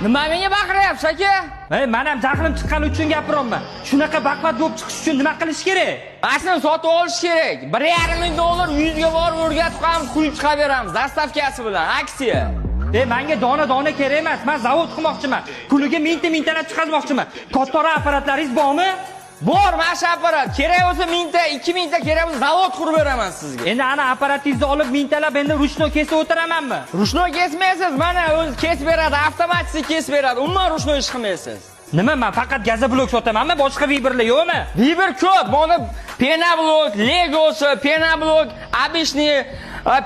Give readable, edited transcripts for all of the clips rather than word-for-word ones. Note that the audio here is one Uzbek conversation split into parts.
Nima menga baqiryapsiz aka? Ey, men ham jahlim chiqqani uchun gapiryapman. Shunaqa baquvvat bo'lib chiqish uchun nima qilish kerak? Aslida sotib olish kerak. 1,5 ming dollar 100 ga borib o'rgatib qo'yamiz, quyib chiqaveramiz. Dastavkasi bilan aksiya. Menga dona kerak emas. Men zavod qurmoqchiman. Kuniga mingtalab chiqazmoqchiman. Kattaroq apparatlaringiz bormi? Bor, mana shu apparat. Kerak bo'lsa 1000ta, 2000 ta kerak bo'lsa zavod qurib beraman sizga. Endi ana apparatingizni olib mingtalab endi ruchno kesib o'tiramanmi? Ruchno kesmaysiz, mana o'zi kesib beradi, avtomatik kesib beradi. Umuman ruchno ish qilmaysiz. Nima, men faqat gazoblok sotamanmi? Boshqa vibrlar yo'qmi? Vibr ko'p. Mana penablok, legosi, penablok, обычный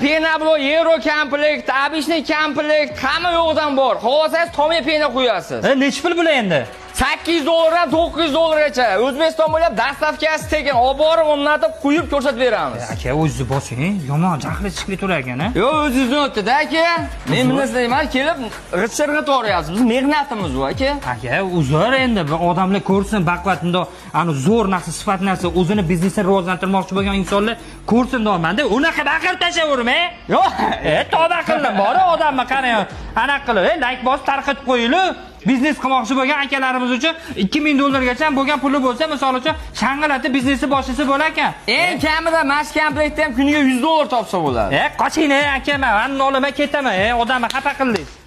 penablok, euro komplekt, обычный komplekt, hamma yo'qdan bor. Xohlasangiz tomga pena qo'yasiz. Necha pul bo'lar endi? 800 dollardan 900 dollargacha. O'zbekiston bo'ylab dastavkasi tekin olib borib, o'rnatib qo'yib ko'rsatib beramiz. Aka, o'zingiz bosing, yomon jahli chiqib turar ekan-a. Yo'q, o'zingizdan o'tdi-da, aka. Men bundan deyman, kelib g'itsirga to'g'rayapsiz. Biz mehnatimiz bu, aka. Aka, uzr endi, bu odamlar ko'rsin baquvvat bundoq, ani zo'r narsa, sifat narsa, o'zini biznesini rivojlantirmoqchi bo'lgan insonlar ko'rsin deyman-da. Unaqa baqirib tashlaverma. Yo'q, toba qildim, bor odamni qarang. Ana qilib, like bosib tarqatib qo'yinglar. Biznes qilmoqchi bo'lgan akalarimiz uchun 2000 dollargacha bo'lgan puli bo'lsa, misol uchun shang'illatib biznesni boshlasa bo'lar ekan. Eng kamida mash komplektda ham kuniga 100 dollar topsa bo'ladi. Qoching aka, men olaman ketaman. Odamni xafa qildingiz.